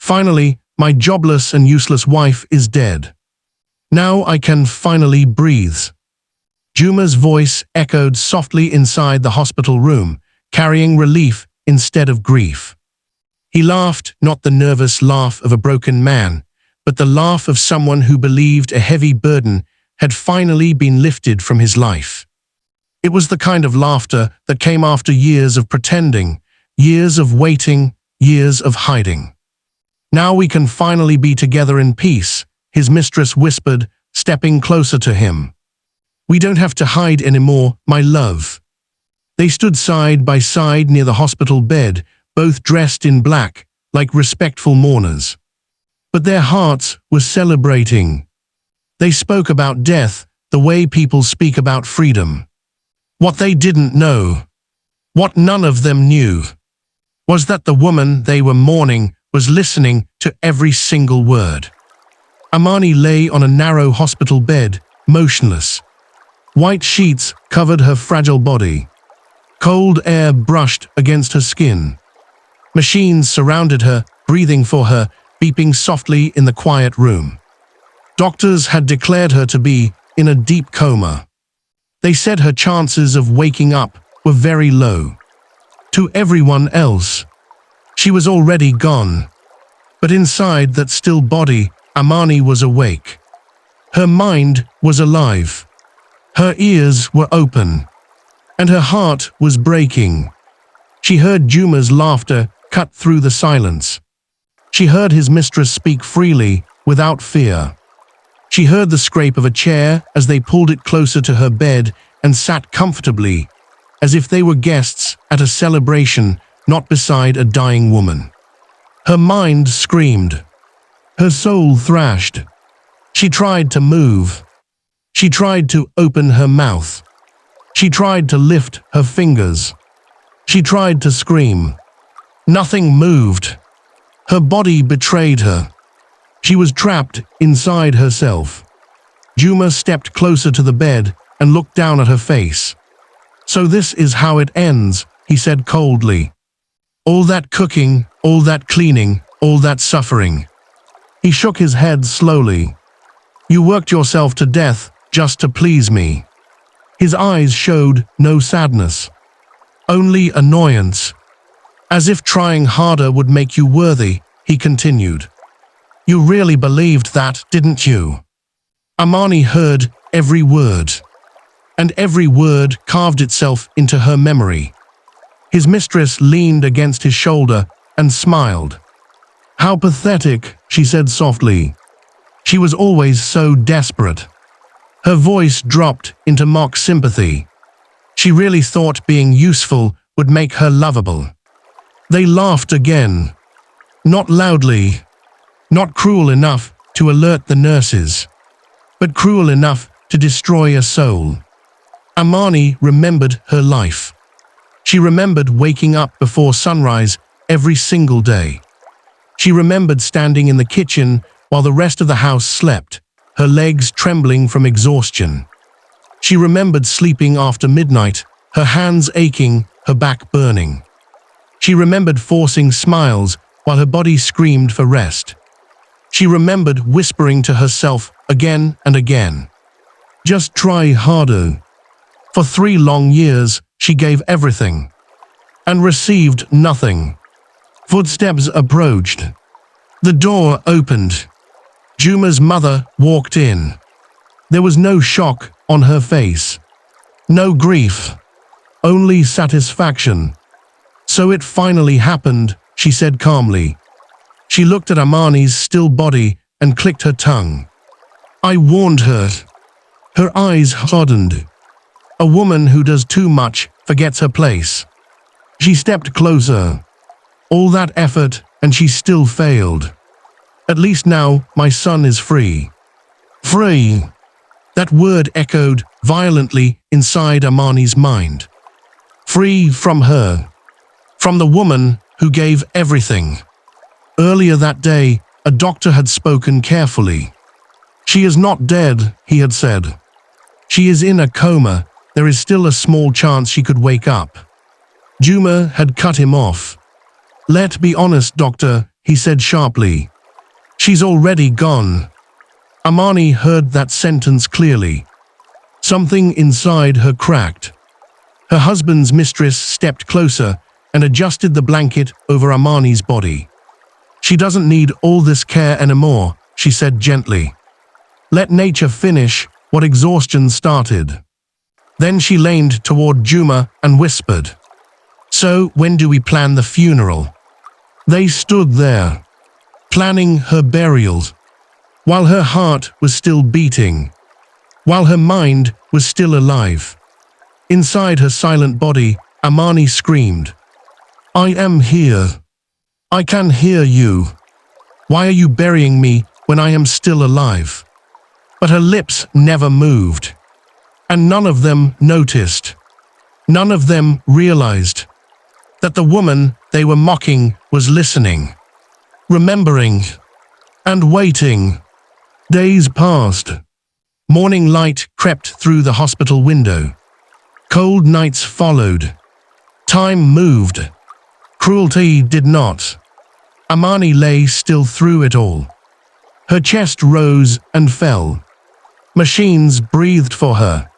Finally, my jobless and useless wife is dead. Now I can finally breathe. Juma's voice echoed softly inside the hospital room, carrying relief instead of grief. He laughed, not the nervous laugh of a broken man, but the laugh of someone who believed a heavy burden had finally been lifted from his life. It was the kind of laughter that came after years of pretending, years of waiting, years of hiding. Now we can finally be together in peace, his mistress whispered, stepping closer to him. We don't have to hide anymore, my love. They stood side by side near the hospital bed, both dressed in black, like respectful mourners. But their hearts were celebrating. They spoke about death the way people speak about freedom. What they didn't know, what none of them knew, was that the woman they were mourning was listening to every single word. Amani lay on a narrow hospital bed, motionless. White sheets covered her fragile body. Cold air brushed against her skin. Machines surrounded her, breathing for her, beeping softly in the quiet room. Doctors had declared her to be in a deep coma. They said her chances of waking up were very low. To everyone else, she was already gone. But inside that still body, Amani was awake. Her mind was alive. Her ears were open. And her heart was breaking. She heard Juma's laughter cut through the silence. She heard his mistress speak freely, without fear. She heard the scrape of a chair as they pulled it closer to her bed and sat comfortably, as if they were guests at a celebration, not beside a dying woman. Her mind screamed. Her soul thrashed. She tried to move. She tried to open her mouth. She tried to lift her fingers. She tried to scream. Nothing moved. Her body betrayed her. She was trapped inside herself. Juma stepped closer to the bed and looked down at her face. "So this is how it ends," he said coldly. "All that cooking, all that cleaning, all that suffering." He shook his head slowly. "You worked yourself to death just to please me." His eyes showed no sadness, only annoyance. "As if trying harder would make you worthy," he continued. "You really believed that, didn't you?" Amani heard every word, and every word carved itself into her memory. His mistress leaned against his shoulder and smiled. "How pathetic," she said softly. She was always so desperate. Her voice dropped into mock sympathy. She really thought being useful would make her lovable. They laughed again. Not loudly, not cruel enough to alert the nurses, but cruel enough to destroy a soul. Amani remembered her life. She remembered waking up before sunrise every single day. She remembered standing in the kitchen while the rest of the house slept, her legs trembling from exhaustion. She remembered sleeping after midnight, her hands aching, her back burning. She remembered forcing smiles while her body screamed for rest. She remembered whispering to herself again and again, "Just try harder." For 3 long years, she gave everything and received nothing. Footsteps approached. The door opened. Juma's mother walked in. There was no shock on her face, no grief, only satisfaction. "So it finally happened," she said calmly. She looked at Amani's still body and clicked her tongue. "I warned her." Her eyes hardened. A woman who does too much forgets her place. She stepped closer. All that effort, and she still failed. "At least now my son is free." Free. That word echoed violently inside Amani's mind. Free from her. From the woman who gave everything. Earlier that day, a doctor had spoken carefully. "She is not dead," he had said. "She is in a coma. There is still a small chance she could wake up." Juma had cut him off. "Let's be honest, doctor," he said sharply. She's already gone. Amani heard that sentence clearly. Something inside her cracked. Her husband's mistress stepped closer and adjusted the blanket over Amani's body. She doesn't need all this care anymore, she said gently. Let nature finish what exhaustion started. Then she leaned toward Juma and whispered, So, when do we plan the funeral? They stood there, planning her burial, while her heart was still beating, while her mind was still alive. Inside her silent body, Amani screamed, I am here. I can hear you. Why are you burying me when I am still alive? But her lips never moved. And none of them noticed. None of them realized that the woman they were mocking was listening, remembering, and waiting. Days passed. Morning light crept through the hospital window. Cold nights followed. Time moved. Cruelty did not. Amani lay still through it all. Her chest rose and fell. Machines breathed for her.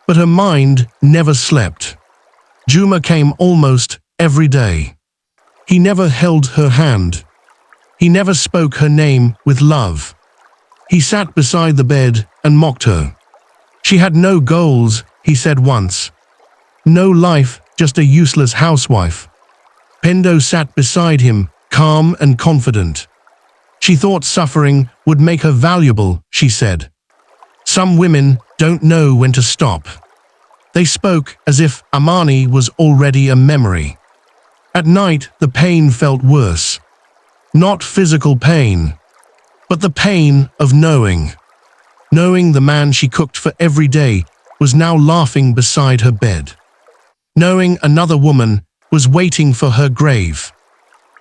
But her mind never slept. Juma came almost every day. He never held her hand. He never spoke her name with love. He sat beside the bed and mocked her. She had no goals, he said once. No life, just a useless housewife. Pendo sat beside him, calm and confident. She thought suffering would make her valuable, she said. Some women don't know when to stop. They spoke as if Amani was already a memory. At night, the pain felt worse. Not physical pain, but the pain of knowing. Knowing the man she cooked for every day was now laughing beside her bed. Knowing another woman was waiting for her grave.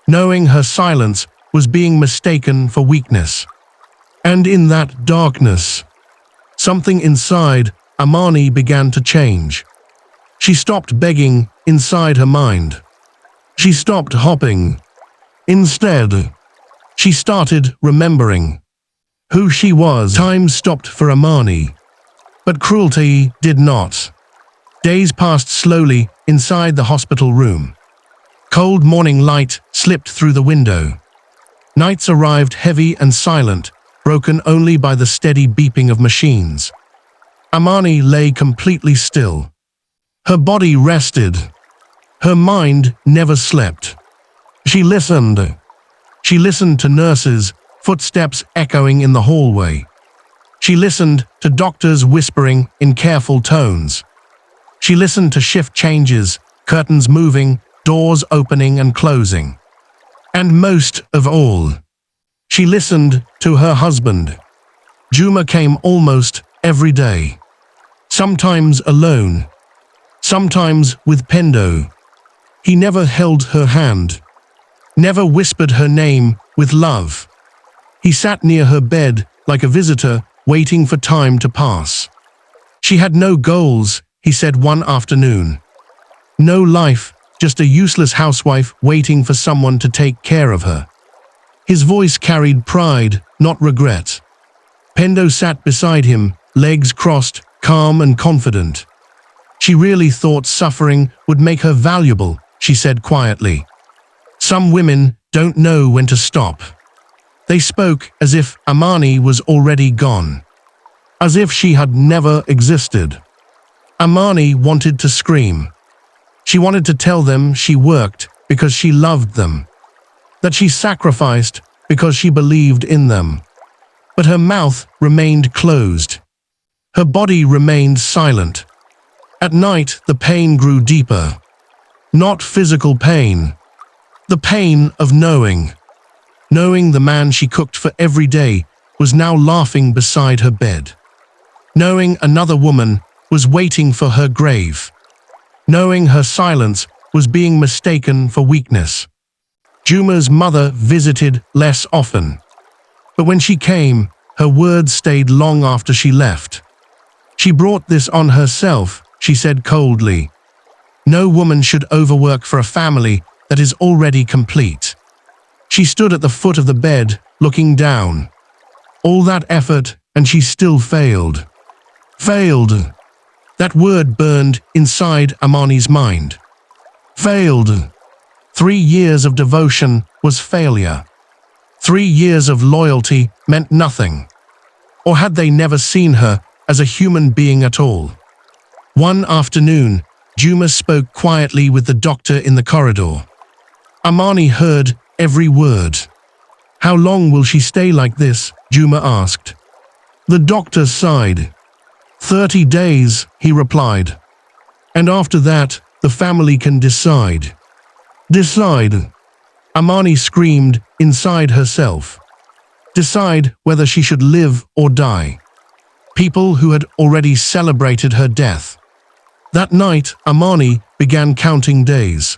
Knowing her silence was being mistaken for weakness. And in that darkness, something inside Amani began to change. She stopped begging inside her mind. She stopped hopping. Instead, she started remembering who she was. Time stopped for Amani, but cruelty did not. Days passed slowly inside the hospital room. Cold morning light slipped through the window. Nights arrived heavy and silent, broken only by the steady beeping of machines. Amani lay completely still. Her body rested. Her mind never slept. She listened. She listened to nurses, footsteps echoing in the hallway. She listened to doctors whispering in careful tones. She listened to shift changes, curtains moving, doors opening and closing. And most of all, she listened to her husband. Juma came almost every day. Sometimes alone, sometimes with Pendo. He never held her hand, never whispered her name with love. He sat near her bed like a visitor waiting for time to pass. She had no goals, he said one afternoon. No life, just a useless housewife waiting for someone to take care of her. His voice carried pride, not regret. Pendo sat beside him, legs crossed, calm and confident. She really thought suffering would make her valuable, she said quietly. Some women don't know when to stop. They spoke as if Amani was already gone, as if she had never existed. Amani wanted to scream. She wanted to tell them she worked because she loved them, that she sacrificed because she believed in them. But her mouth remained closed. Her body remained silent. At night, the pain grew deeper. Not physical pain. The pain of knowing. Knowing the man she cooked for every day was now laughing beside her bed. Knowing another woman was waiting for her grave. Knowing her silence was being mistaken for weakness. Juma's mother visited less often. But when she came, her words stayed long after she left. She brought this on herself, she said coldly. No woman should overwork for a family that is already complete. She stood at the foot of the bed, looking down. All that effort, and she still failed. Failed. That word burned inside Amani's mind. Failed. 3 years of devotion was failure. 3 years of loyalty meant nothing. Or had they never seen her as a human being at all? One afternoon, Juma spoke quietly with the doctor in the corridor. Amani heard every word. "How long will she stay like this?" Juma asked. The doctor sighed. 30 days, he replied. "And after that, the family can decide." Decide. Amani screamed inside herself. Decide whether she should live or die. People who had already celebrated her death. That night, Amani began counting days.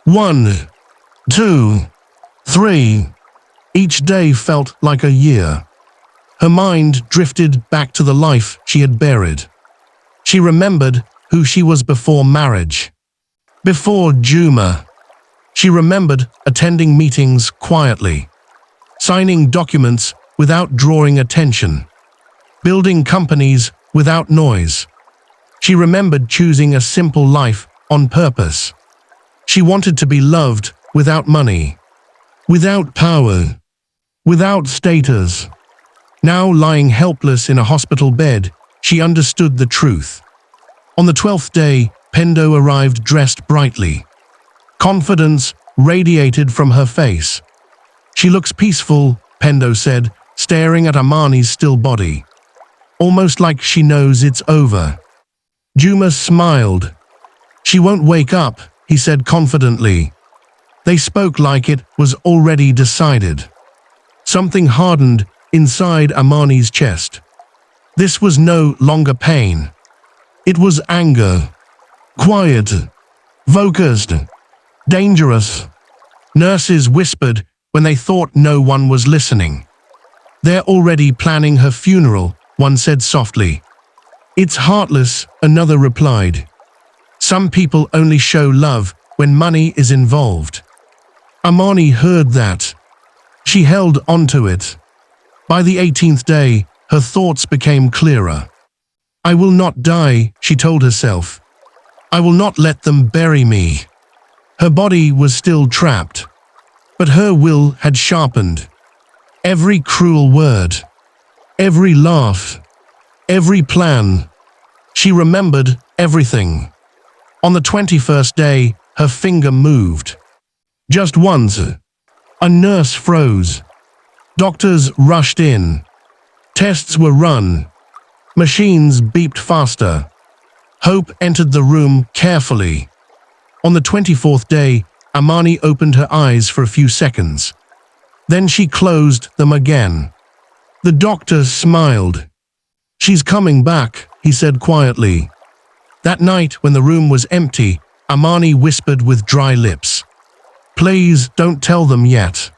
1, 2, 3. Each day felt like a year. Her mind drifted back to the life she had buried. She remembered who she was before marriage. Before Juma. She remembered attending meetings quietly, signing documents without drawing attention, building companies without noise. She remembered choosing a simple life on purpose. She wanted to be loved without money, without power, without status. Now lying helpless in a hospital bed, she understood the truth. On the 12th day, Pendo arrived dressed brightly. Confidence radiated from her face. "She looks peaceful," Pendo said, staring at Amani's still body. "Almost like she knows it's over." Juma smiled. "She won't wake up," he said confidently. They spoke like it was already decided. Something hardened inside Amani's chest. This was no longer pain. It was anger. Quiet. Focused. Dangerous. Nurses whispered when they thought no one was listening. "They're already planning her funeral," one said softly. "It's heartless," another replied. "Some people only show love when money is involved." Amani heard that. She held onto it. By the 18th day, her thoughts became clearer. "I will not die," she told herself. "I will not let them bury me." Her body was still trapped, but her will had sharpened. Every cruel word, every laugh, every plan. She remembered everything. On the 21st day, her finger moved. Just once. A nurse froze. Doctors rushed in. Tests were run. Machines beeped faster. Hope entered the room carefully. On the 24th day, Amani opened her eyes for a few seconds. Then she closed them again. The doctor smiled. "She's coming back," he said quietly. That night, when the room was empty, Amani whispered with dry lips, "Please don't tell them yet."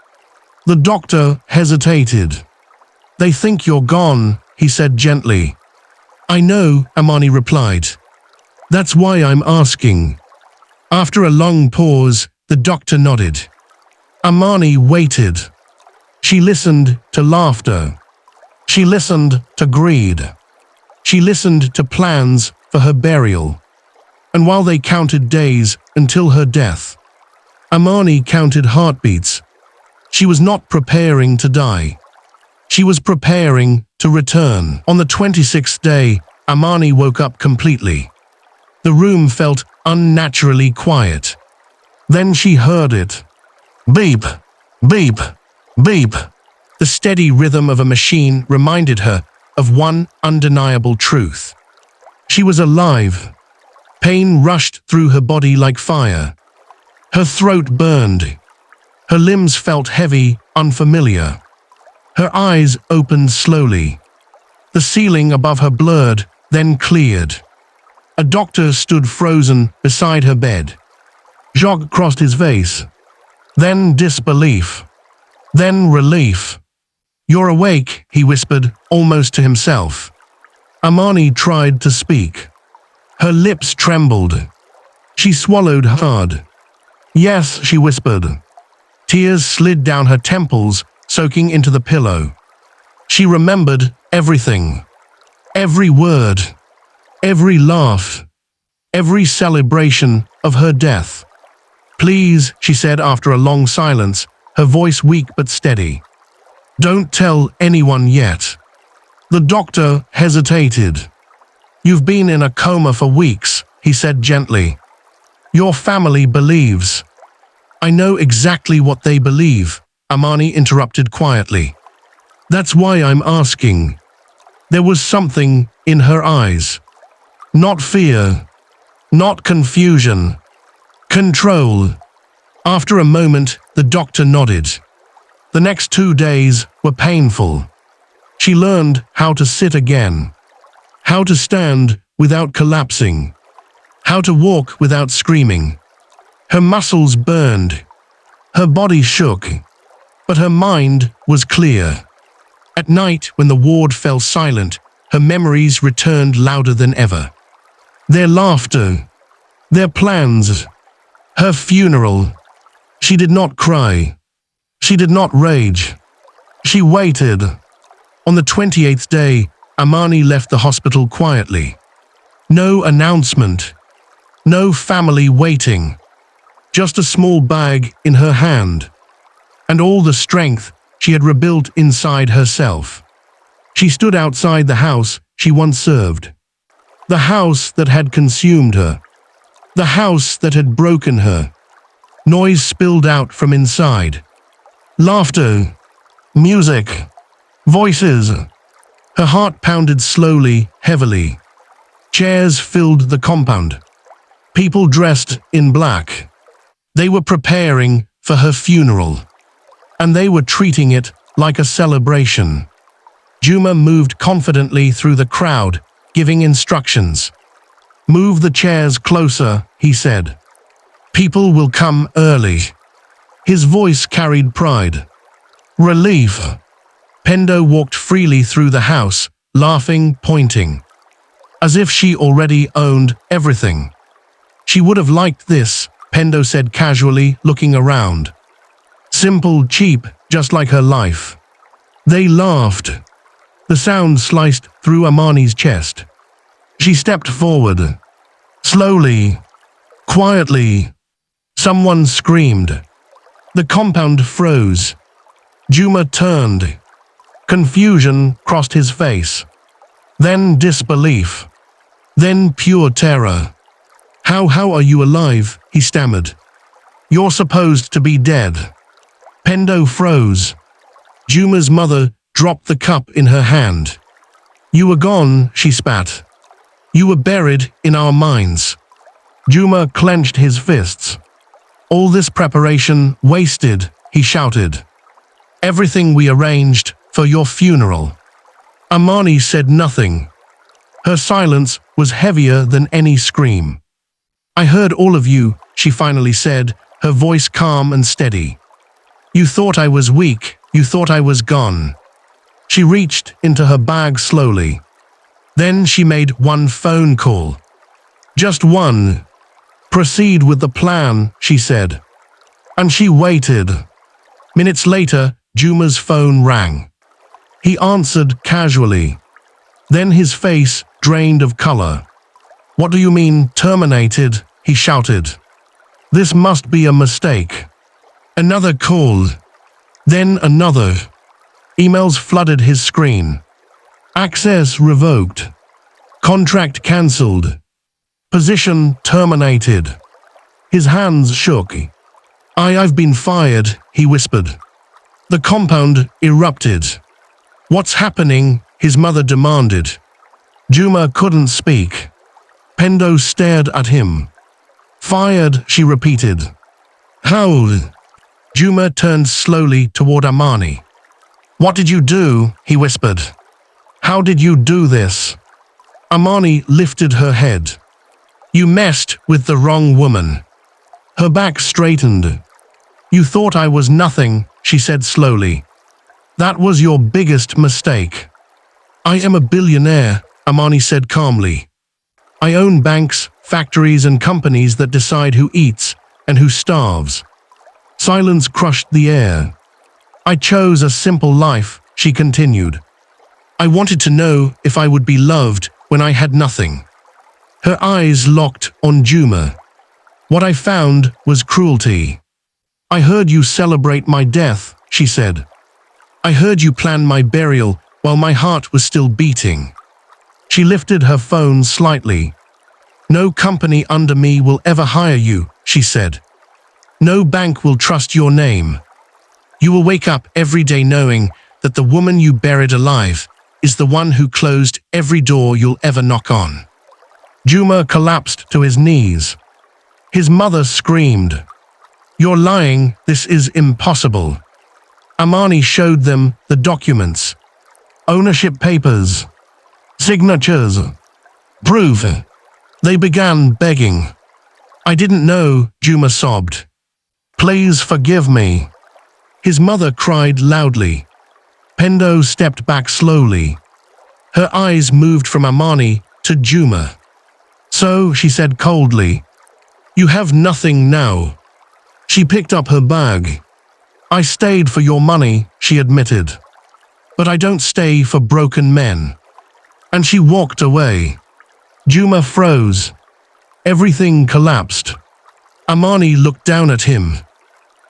The doctor hesitated. "They think you're gone," he said gently. "I know," Amani replied. "That's why I'm asking." After a long pause, the doctor nodded. Amani waited. She listened to laughter. She listened to greed. She listened to plans for her burial. And while they counted days until her death, Amani counted heartbeats. She was not preparing to die. She was preparing to return. On the 26th day, Amani woke up completely. The room felt unnaturally quiet. Then she heard it. Beep, beep, beep. The steady rhythm of a machine reminded her of one undeniable truth. She was alive. Pain rushed through her body like fire. Her throat burned. Her limbs felt heavy, unfamiliar. Her eyes opened slowly. The ceiling above her blurred, then cleared. A doctor stood frozen beside her bed. Jacques crossed his face. Then disbelief. Then relief. "You're awake," he whispered, almost to himself. Amani tried to speak. Her lips trembled. She swallowed hard. "Yes," she whispered. Tears slid down her temples, soaking into the pillow. She remembered everything. Every word. Every laugh. Every celebration of her death. "Please," she said after a long silence, her voice weak but steady. "Don't tell anyone yet." The doctor hesitated. "You've been in a coma for weeks," he said gently. "Your family believes." "I know exactly what they believe," Amani interrupted quietly. "That's why I'm asking." There was something in her eyes. Not fear. Not confusion. Control. After a moment, the doctor nodded. The next 2 days were painful. She learned how to sit again. How to stand without collapsing. How to walk without screaming. Her muscles burned. Her body shook. But her mind was clear. At night, when the ward fell silent, her memories returned louder than ever. Their laughter. Their plans. Her funeral. She did not cry. She did not rage. She waited. On the 28th day, Amani left the hospital quietly. No announcement. No family waiting. Just a small bag in her hand. And all the strength she had rebuilt inside herself. She stood outside the house she once served. The house that had consumed her. The house that had broken her. Noise spilled out from inside. Laughter. Music. Voices. Her heart pounded slowly, heavily. Chairs filled the compound. People dressed in black. They were preparing for her funeral. And they were treating it like a celebration. Juma moved confidently through the crowd, giving instructions. "Move the chairs closer," he said. "People will come early." His voice carried pride. Relief. Pendo walked freely through the house, laughing, pointing. As if she already owned everything. "She would have liked this," Pendo said casually, looking around. "Simple, cheap, just like her life." They laughed. The sound sliced through Amani's chest. She stepped forward. Slowly. Quietly. Someone screamed. The compound froze. Juma turned. Confusion crossed his face. Then disbelief. Then pure terror. How are you alive?" he stammered. "You're supposed to be dead." Pendo froze. Juma's mother dropped the cup in her hand. "You were gone," she spat. "You were buried in our minds." Juma clenched his fists. "All this preparation wasted," he shouted. "Everything we arranged for your funeral." Amani said nothing. Her silence was heavier than any scream. "I heard all of you," she finally said, her voice calm and steady. "You thought I was weak, you thought I was gone." She reached into her bag slowly. Then she made one phone call. "Just one. Proceed with the plan," she said. And she waited. Minutes later, Juma's phone rang. He answered casually. Then his face drained of color. "What do you mean, terminated?" he shouted. "This must be a mistake." Another call. Then another. Emails flooded his screen. Access revoked. Contract cancelled. Position terminated. His hands shook. I've been fired," he whispered. The compound erupted. "What's happening?" his mother demanded. Juma couldn't speak. Pendo stared at him. "Fired," she repeated. "How?" Juma turned slowly toward Amani. "What did you do?" he whispered. "How did you do this?" Amani lifted her head. "You messed with the wrong woman." Her back straightened. "You thought I was nothing," she said slowly. "That was your biggest mistake." "I am a billionaire," Amani said calmly. "I own banks, factories and companies that decide who eats and who starves. Silence crushed the air. I chose a simple life, she continued. I wanted to know if I would be loved when I had nothing. Her eyes locked on Juma. What I found was cruelty. I heard you celebrate my death, she said. I heard you plan my burial while my heart was still beating. She lifted her phone slightly. No company under me will ever hire you, she said. No bank will trust your name. You will wake up every day knowing that the woman you buried alive is the one who closed every door you'll ever knock on. Juma collapsed to his knees. His mother screamed, "You're lying, this is impossible." Amani showed them the documents. Ownership papers. Signatures. Proof. They began begging. I didn't know, Juma sobbed. Please forgive me. His mother cried loudly. Pendo stepped back slowly. Her eyes moved from Amani to Juma. So, she said coldly, you have nothing now. She picked up her bag. I stayed for your money, she admitted. But I don't stay for broken men. And she walked away. Juma froze. Everything collapsed. Amani looked down at him.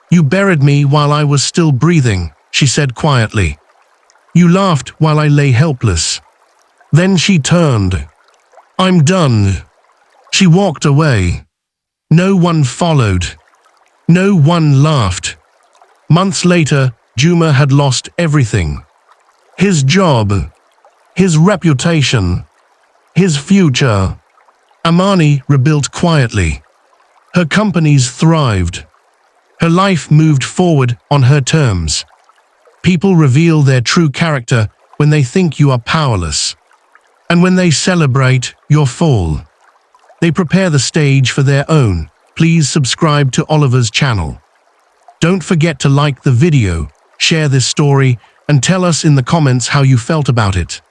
You buried me while I was still breathing, she said quietly. You laughed while I lay helpless. Then she turned. I'm done. She walked away. No one followed. No one laughed. Months later, Juma had lost everything. His job, his reputation, his future. Amani rebuilt quietly. Her companies thrived. Her life moved forward on her terms. People reveal their true character when they think you are powerless. And when they celebrate your fall. They prepare the stage for their own. Please subscribe to Oliver's channel. Don't forget to like the video, share this story, and tell us in the comments how you felt about it.